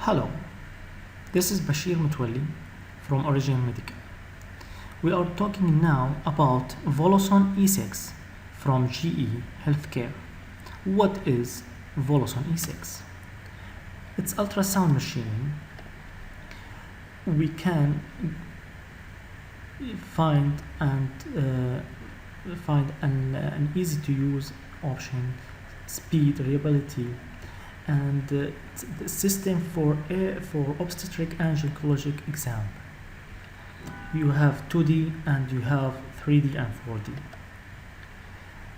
Hello, this is Bashir.mottwalli from Original Medical. We are talking now about Voluson E6 from GE Healthcare. What is Voluson E6? It's ultrasound machine. We can find an easy to use option, speed, reliability, and the system for obstetric and gynecologic exam. You have 2D and you have 3D and 4D.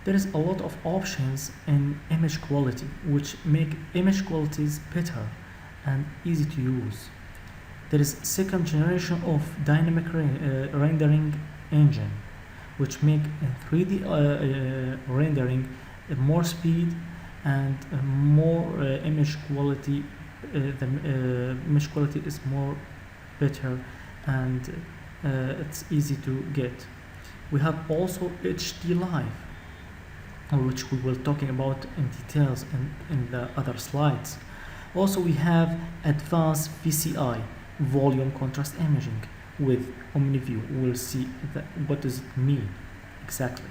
There is a lot of options in image quality which make image qualities better and easy to use. There is second generation of dynamic rendering engine which make 3D rendering more speed and more image quality. The image quality is more better and it's easy to get. We have also HD Live, which we will talking about in details in the other slides. Also we have advanced VCI, volume contrast imaging with OmniView. We'll see what does it mean exactly.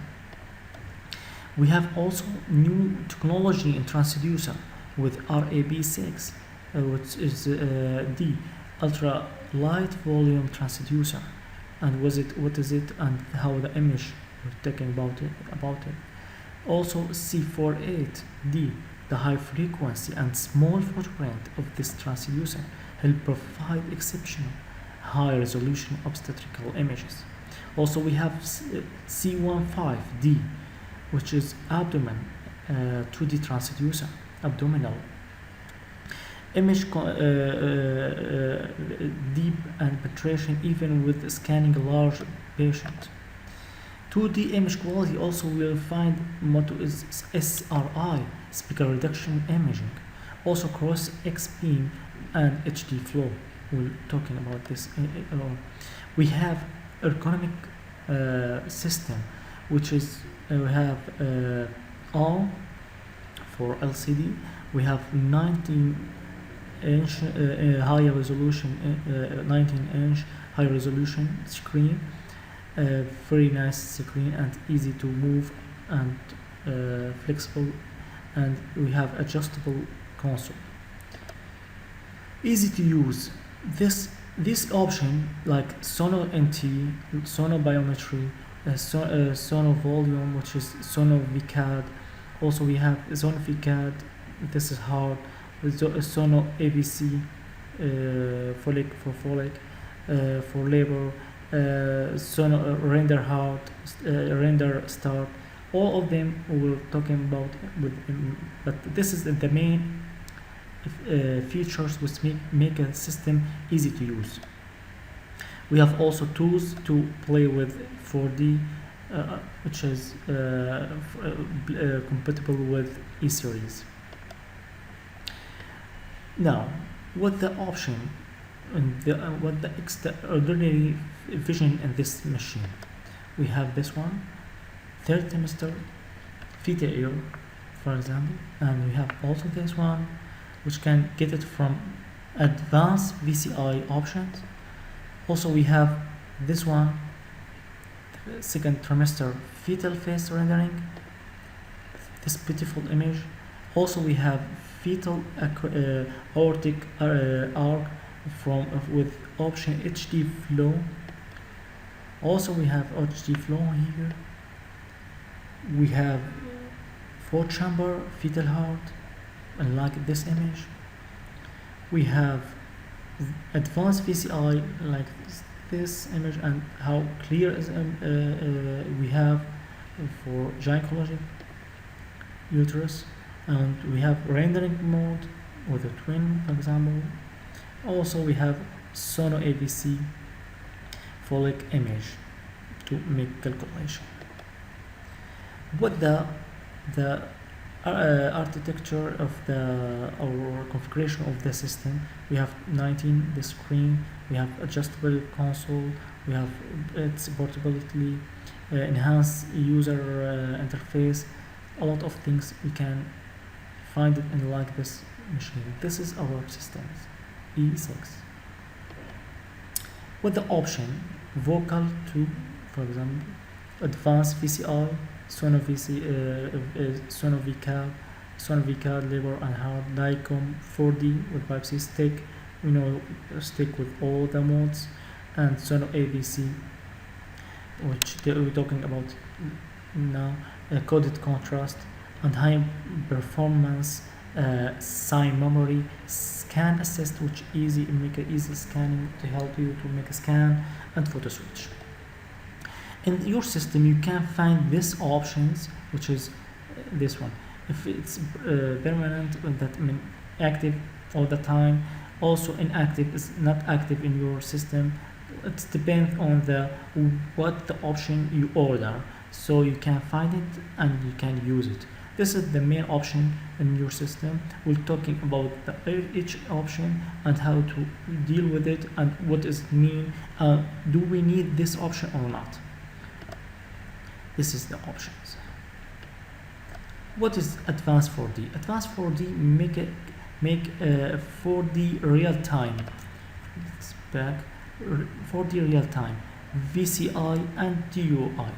We have also new technology in transducer with RAB6, which is the ultra light volume transducer, and what is it and how the image we're talking about it. Also C48D, the high frequency and small footprint of this transducer help provide exceptional high resolution obstetrical images. Also we have C15D, which is abdomen 2D transducer, abdominal image deep and penetration even with scanning a large patient. 2D image quality also will find motto is SRI, speaker reduction imaging, also cross X beam and HD flow. We're talking about this. We have ergonomic system, which is we have all for LCD. We have 19-inch high resolution, 19-inch high resolution screen, very nice screen and easy to move and flexible, and we have adjustable console. Easy to use. This option like Sono NT, Sono Biometry, Sono Volume, which is Sono VCAD. Also we have Sono VCAD, this is hard, Sono ABC, Folic for labor, Sono Render Hard, Render Start. All of them we're talking about but this is the main features which make a system easy to use. We have also tools to play with 4D, which is compatible with E-series. Now, what the option and what the extraordinary vision in this machine? We have this one, third trimester, theta ear, for example, and we have also this one, which can get it from advanced VCI options. Also we have this one, second trimester fetal face rendering, this beautiful image. Also we have fetal aortic arc with option HD flow. Also we have HD flow here. We have 4-chamber fetal heart, and like this image. We have advanced VCI like this image, and how clear is we have for gynecologic uterus, and we have rendering mode with a twin, for example. Also we have Sono ABC folic image to make calculation. What the architecture of our configuration of the system? We have 19 the screen, we have adjustable console, we have its portability, enhanced user interface, a lot of things we can find it in like this machine. This is our systems. E6 with the option vocal 2, for example, advanced VCI, sonovical, liver and heart, DICOM 4D with biopsy stick, stick with all the modes, and sono AVC, which we're talking about now, coded contrast, and high performance sign memory, scan assist, which make an easy scanning to help you to make a scan, and photo switch. In your system you can find these options, which is this one. If it's permanent, that means active all the time. Also inactive is not active in your system. It depends on what the option you order, so you can find it and you can use it. This is the main option in your system. We're talking about each option and how to deal with it and what is mean. Do we need this option or not? This is the options. What is advanced 4D? Advanced 4D make 4D real time. It's back. 4D real time, VCI and TUI.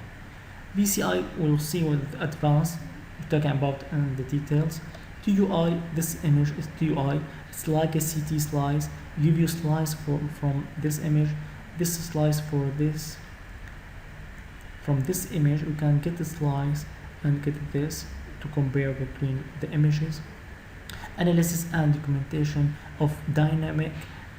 VCI we'll see with advanced, we're talking about the details. TUI, this image is TUI. It's like a CT slice. Give you slice from this image, this slice for this. From this image we can get the slice and get this to compare between the images. Analysis and documentation of dynamic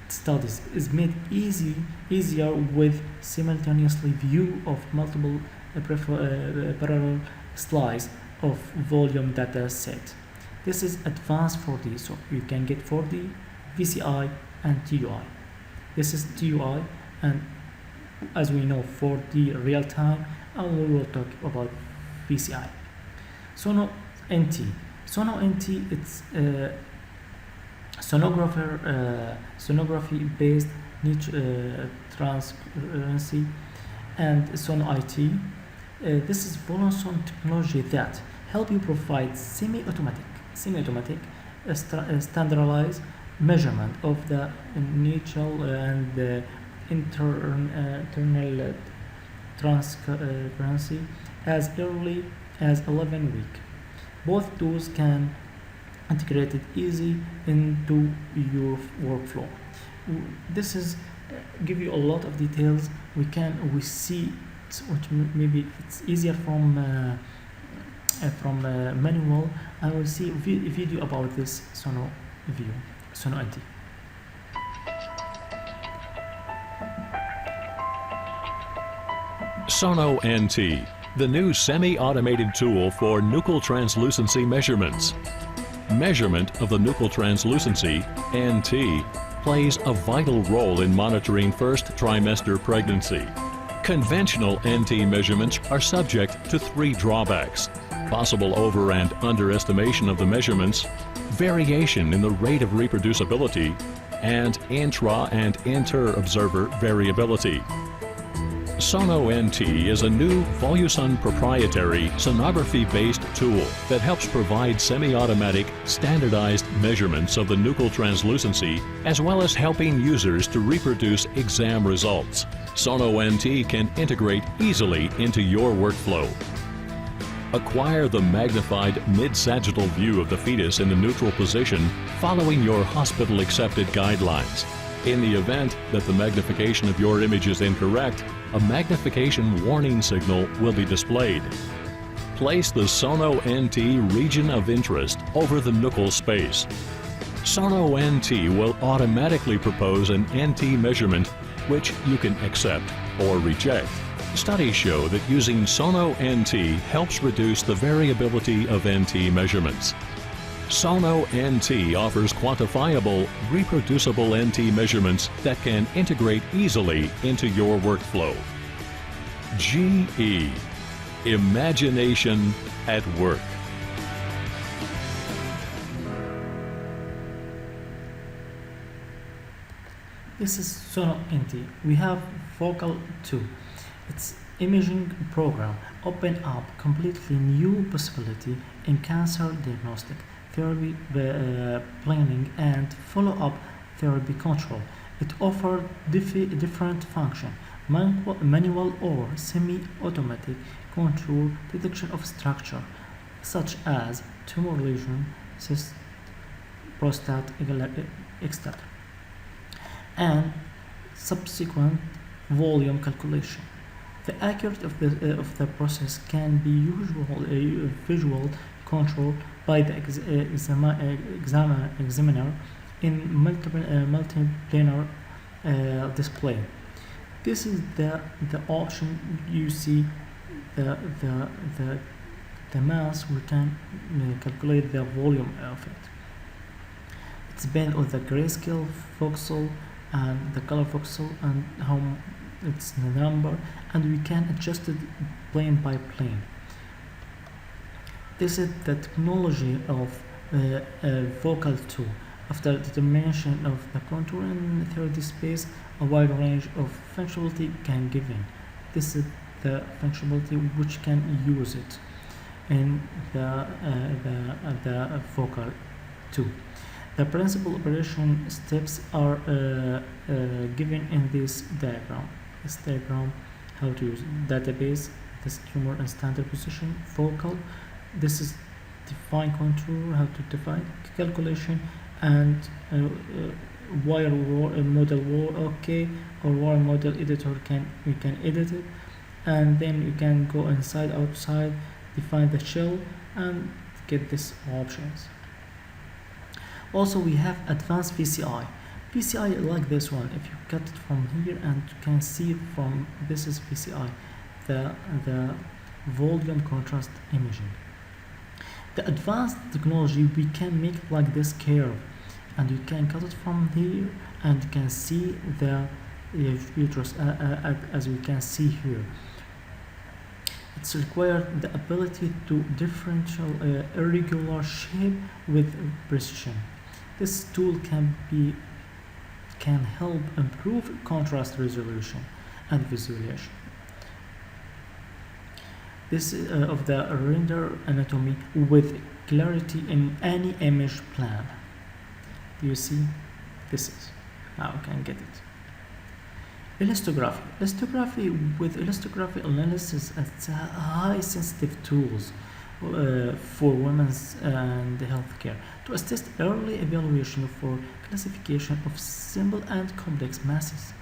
studies is made easier with simultaneously view of multiple parallel slices of volume data set. This is advanced 4D, so you can get 4D, VCI and TUI. This is TUI, and as we know 4D real time, and we will talk about VCI. Sono NT. Sono NT, it's sonography based niche transparency, and Sono IT. This is Voluson technology that help you provide semi-automatic standardized measurement of the initial and the internal transparency as early as 11 weeks. Both tools can integrate it easy into your workflow. This is give you a lot of details. We see which maybe it's easier from manual. I will see a video about this Sono NT. Sono NT, the new semi-automated tool for nuchal translucency measurements. Measurement of the nuchal translucency, NT, plays a vital role in monitoring first trimester pregnancy. Conventional NT measurements are subject to 3 drawbacks: possible over- and underestimation of the measurements, variation in the rate of reproducibility, and intra- and inter-observer variability. Sono NT is a new Voluson proprietary sonography-based tool that helps provide semi-automatic, standardized measurements of the nuchal translucency, as well as helping users to reproduce exam results. Sono NT can integrate easily into your workflow. Acquire the magnified mid-sagittal view of the fetus in the neutral position following your hospital-accepted guidelines. In the event that the magnification of your image is incorrect, a magnification warning signal will be displayed. Place the Sono NT region of interest over the nuchal space. Sono NT will automatically propose an NT measurement which you can accept or reject. Studies show that using Sono NT helps reduce the variability of NT measurements. Sono NT offers quantifiable, reproducible NT measurements that can integrate easily into your workflow. GE, Imagination at Work. This is Sono NT. We have Focal 2. It's imaging program open up completely new possibility in cancer diagnostic, therapy planning, and follow-up therapy control. It offers different functions: manual or semi-automatic contour detection of structure, such as tumor lesion, cyst, prostate, etc., and subsequent volume calculation. The accuracy of the process can be visual control by the examiner in multiplanar display. This is the option. You see the mass. We can calculate the volume of it. It's depends on the grayscale voxel and the color voxel and how it's the number, and we can adjust it plane by plane. This is the technology of vocal tool. After determination of the contour in 3D space, a wide range of functionality can given. This is the functionality which can use it in the vocal tool. The principal operation steps are given in this diagram. This diagram, how to use database, this tumor and standard position, vocal. This is define contour, how to define calculation, and wire model okay, or wire model editor you can edit it, and then you can go inside, outside, define the shell, and get these options. Also, we have advanced PCI. PCI like this one. If you cut it from here and you can see from this is PCI, the volume contrast imaging. The advanced technology, we can make like this curve, and you can cut it from here and you can see the uterus as we can see here. It's required the ability to differential irregular shape with precision. This tool can help improve contrast resolution and visualization. This of the render anatomy with clarity in any image plan. Do you see? This is how you can get it. Elastography. With elastography analysis, it's a high sensitive tools for women's and healthcare to assist early evaluation for classification of simple and complex masses.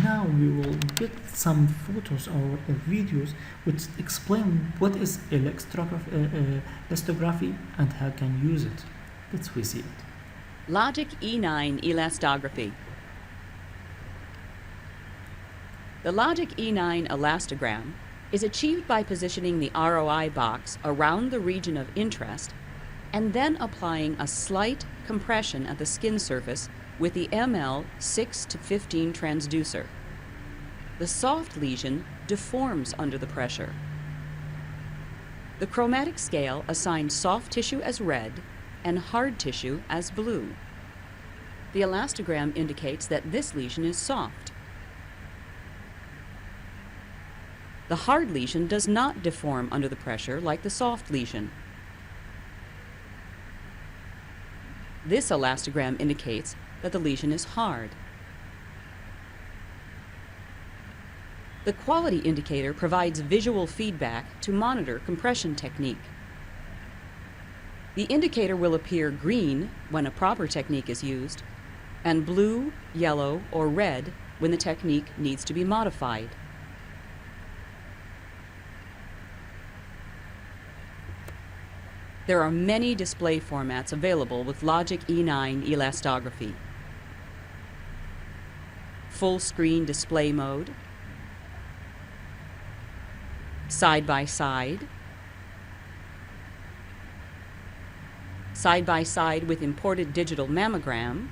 Now we will get some photos or videos which explain what is elastography and how can use it. Let's see it. Logic E9 elastography. The Logic E9 elastogram is achieved by positioning the ROI box around the region of interest and then applying a slight compression at the skin surface with the ML 6 to 15 transducer. The soft lesion deforms under the pressure. The chromatic scale assigns soft tissue as red and hard tissue as blue. The elastogram indicates that this lesion is soft. The hard lesion does not deform under the pressure like the soft lesion. This elastogram indicates that the lesion is hard. The quality indicator provides visual feedback to monitor compression technique. The indicator will appear green when a proper technique is used, and blue, yellow, or red when the technique needs to be modified. There are many display formats available with Logic E9 elastography. Full screen display mode, side-by-side, side-by-side with imported digital mammogram,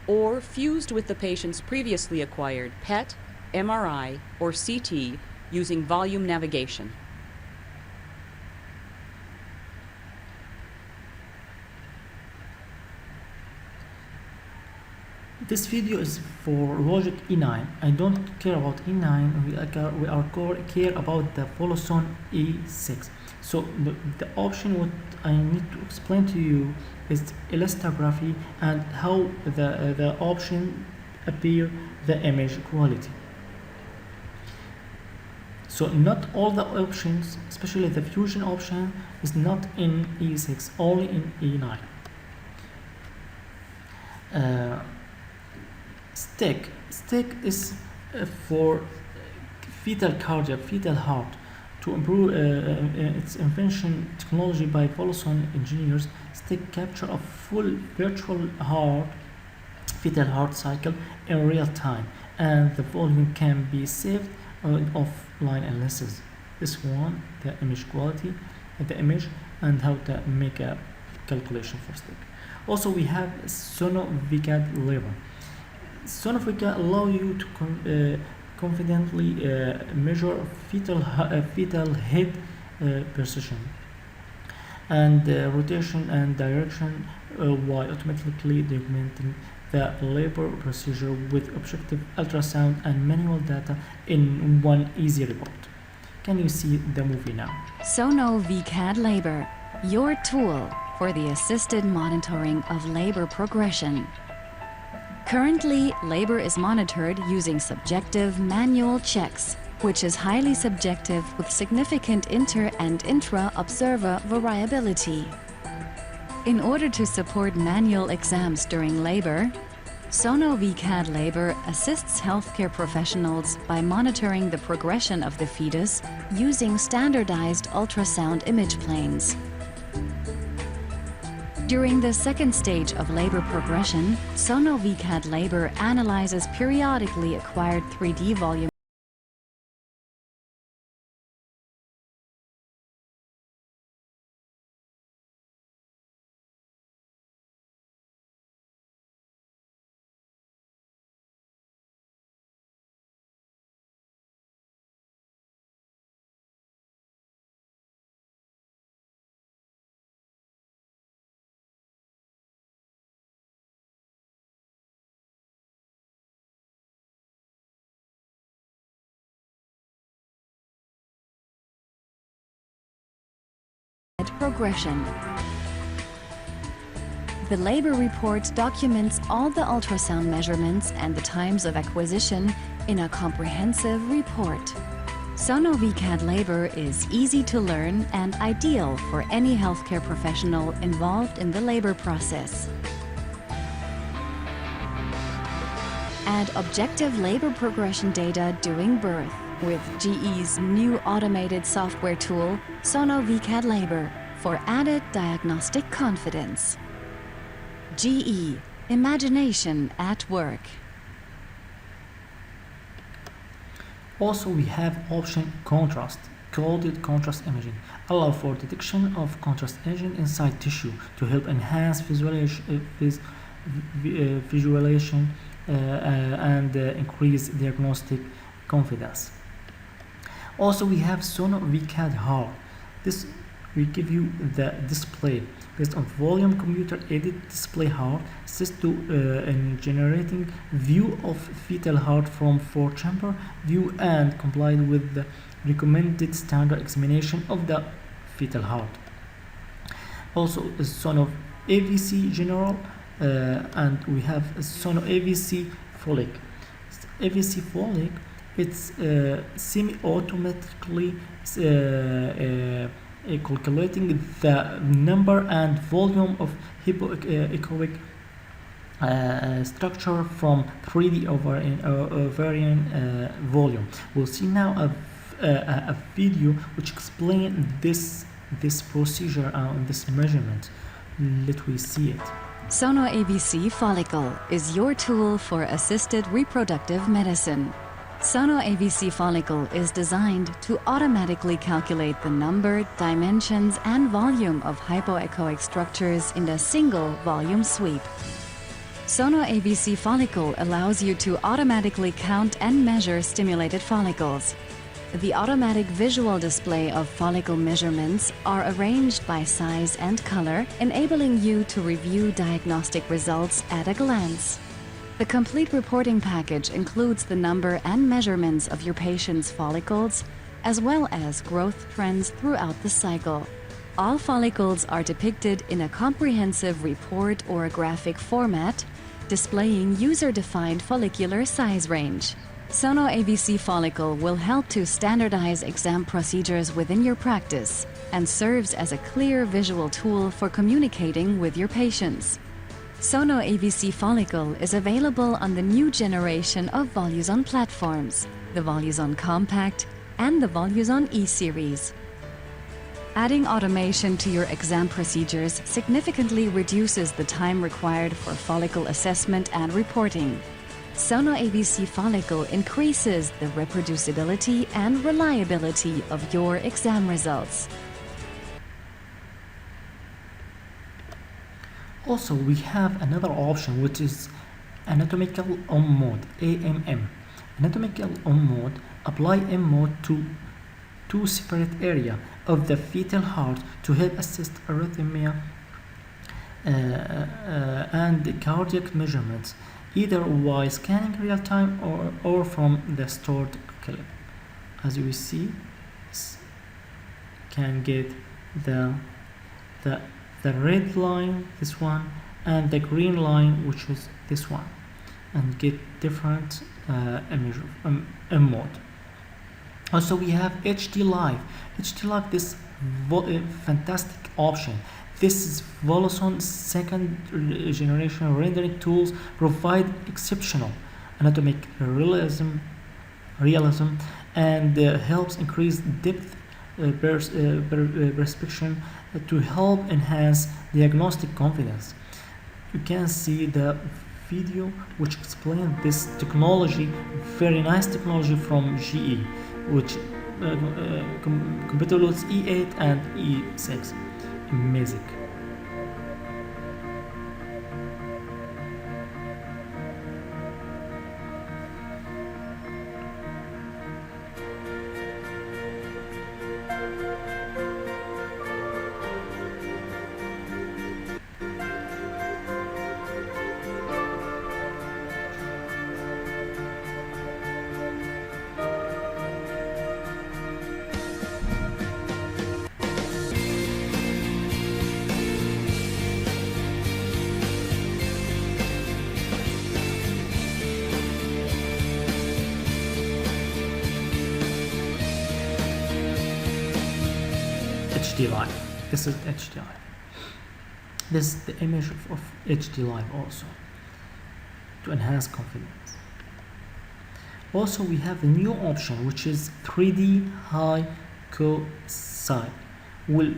or fused with the patient's previously acquired PET, MRI, or CT using volume navigation. This video is for logic E9. I don't care about E9. We care about the Voluson E6. So the option what I need to explain to you is elastography and how the option appear the image quality. So not all the options, especially the fusion option, is not in E6, only in E9. Stick is for fetal heart. To improve its invention technology by Voluson engineers, stick capture a full virtual fetal heart cycle in real time, and the volume can be saved offline analysis. This one, the image quality, the image, and how to make a calculation for stick. Also, we have sono-VCAD label. Sono-VCAD allow you to confidently measure fetal head precision and rotation and direction while automatically documenting the labor procedure with objective ultrasound and manual data in one easy report. Can you see the movie now? Sono-VCAD Labor, your tool for the assisted monitoring of labor progression. Currently, labor is monitored using subjective manual checks, which is highly subjective with significant inter- and intra-observer variability. In order to support manual exams during labor, Sono-VCAD Labor assists healthcare professionals by monitoring the progression of the fetus using standardized ultrasound image planes. During the second stage of labor progression, Sono-VCAD Labor analyzes periodically acquired 3D volume progression. The labor report documents all the ultrasound measurements and the times of acquisition in a comprehensive report. Sono-VCAD Labor is easy to learn and ideal for any healthcare professional involved in the labor process. Add objective labor progression data during birth with GE's new automated software tool, Sono-VCAD Labor, for added diagnostic confidence. GE, imagination at work. Also, we have option contrast, coded contrast imaging, allow for detection of contrast agent inside tissue to help enhance visualization and increase diagnostic confidence. Also, we have Sono-VCAD Heart. This will give you the display based on volume computer aided display heart, assists to in generating view of fetal heart from 4-chamber view and complied with the recommended standard examination of the fetal heart. Also, Sono-AVC General and we have Sono-AVC Folic. AVC Folic, it's semi-automatically calculating the number and volume of hypoechoic structure from 3D ovarian volume. We'll see now a video which explains this procedure and this measurement. Let we see it. Sono-AVC Follicle is your tool for assisted reproductive medicine. Sono-AVC Follicle is designed to automatically calculate the number, dimensions, and volume of hypoechoic structures in a single volume sweep. Sono-AVC Follicle allows you to automatically count and measure stimulated follicles. The automatic visual display of follicle measurements are arranged by size and color, enabling you to review diagnostic results at a glance. The complete reporting package includes the number and measurements of your patient's follicles, as well as growth trends throughout the cycle. All follicles are depicted in a comprehensive report or a graphic format, displaying user-defined follicular size range. Sono AVC Follicle will help to standardize exam procedures within your practice and serves as a clear visual tool for communicating with your patients. Sono AVC Follicle is available on the new generation of Voluson platforms, the Voluson Compact and the Voluson E-Series. Adding automation to your exam procedures significantly reduces the time required for follicle assessment and reporting. Sono AVC Follicle increases the reproducibility and reliability of your exam results. Also, we have another option which is anatomical on mode, AMM. Anatomical on mode, apply M mode to two separate areas of the fetal heart to help assist arrhythmia and cardiac measurements, either while scanning real time or from the stored clip. As you see, can get the red line, this one, and the green line, which is this one, and get different image mode. Also, we have HD Live. HD Live, this fantastic option. This is Voluson second generation rendering tools provide exceptional anatomic realism and helps increase depth perception to help enhance diagnostic confidence. You can see the video which explains this technology, very nice technology from GE, which computers E8 and E6. Amazing. HD Live. This is HD Live. This is the image of HD Live also to enhance confidence. Also, we have a new option which is 3D high co-side. We'll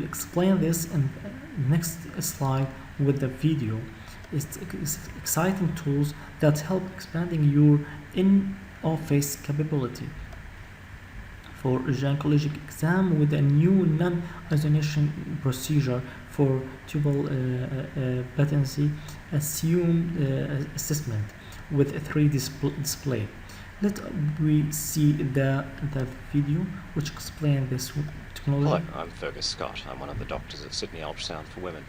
explain this in the next slide with the video. It's exciting tools that help expanding your in-office capability for gynecologic exam with a new non-isolation procedure for tubal patency assumed assessment with a 3D display. Let we see the video which explains this technology. Hello, I'm Fergus Scott. I'm one of the doctors at Sydney Ultrasound for Women.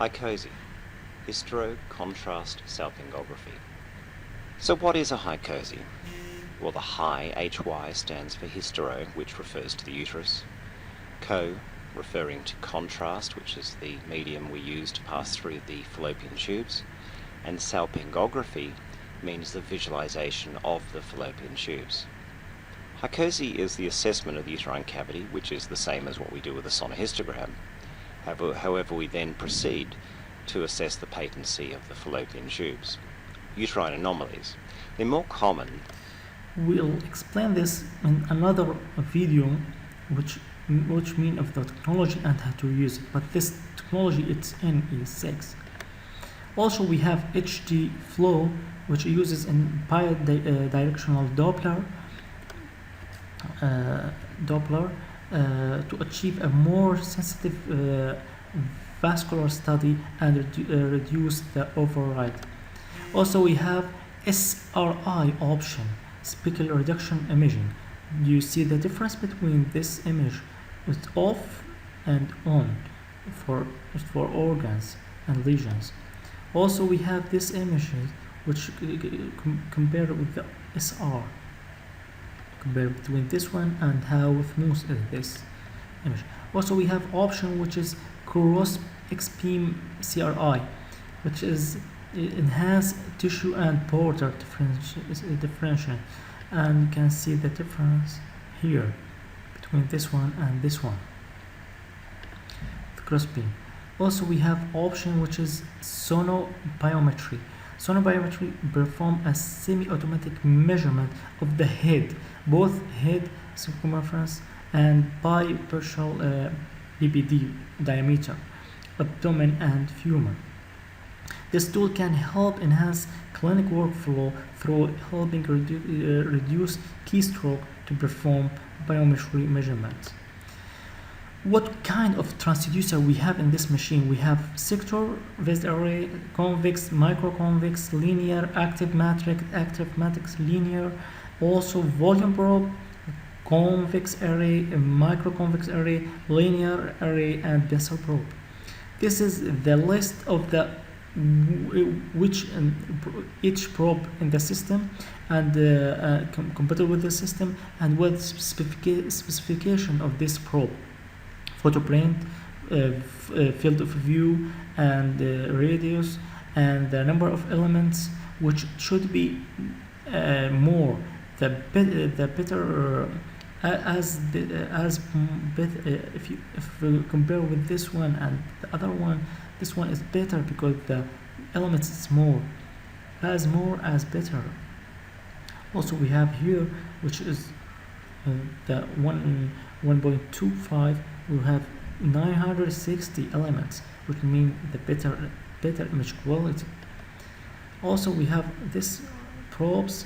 HICOSI, Hysterocontrast Salpingography. So what is a HICOSI? Well, the HI, HY, stands for hystero, which refers to the uterus. Co, referring to contrast, which is the medium we use to pass through the fallopian tubes. And salpingography means the visualization of the fallopian tubes. HICOSI is the assessment of the uterine cavity, which is the same as what we do with a sonohistogram. However, we then proceed to assess the patency of the fallopian tubes. Uterine anomalies. They're more common. We'll explain this in another video which mean of the technology and how to use it, but this technology it's in E6. Also, we have HD flow, which uses in bi-directional Doppler to achieve a more sensitive vascular study and reduce the override. Also, we have SRI option, speckle reduction imaging. Do you see the difference between this image with off and on for organs and lesions? Also we have this image which compare with the SR, compare between this one and how smooth is this image. Also we have option which is cross X-beam CRI, which is enhance tissue and border differentiation, and you can see the difference here between this one and this one, the cross beam. Also we have option which is sonobiometry. Sonobiometry perform a semi-automatic measurement of the head, both head circumference and bipartial BPD diameter, abdomen and femur. This tool can help enhance clinic workflow through helping reduce keystroke to perform biometry measurements. What kind of transducer we have in this machine? We have sector, phased array, convex, microconvex, linear, active matrix, linear, also volume probe, convex array, microconvex array, linear array, and bezel probe. This is the list of the each probe in the system, and compatible with the system, and what specification of this probe: photoprint, field of view, and radius, and the number of elements, which should be more the better. If we compare with this one and the other one, this one is better because the elements is more, as better. Also we have here, which is the 1.25, we have 960 elements, which mean the better image quality. Also we have this probes,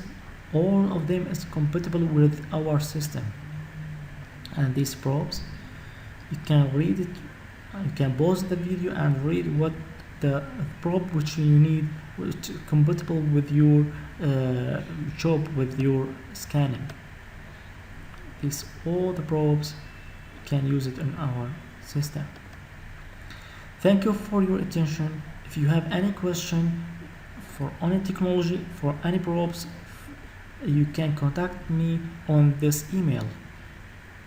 all of them is compatible with our system. And these probes, you can read it, you can pause the video and read what the probe which you need, which is compatible with your job, with your scanning. These all the probes, you can use it in our system. Thank you for your attention. If you have any question for any technology, for any probes, you can contact me on this email,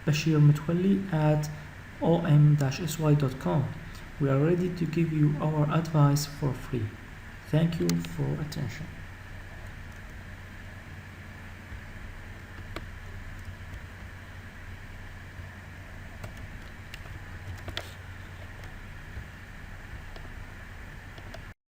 Bashir.mottwalli at om-sy.com. We are ready to give you our advice for free. Thank you for attention.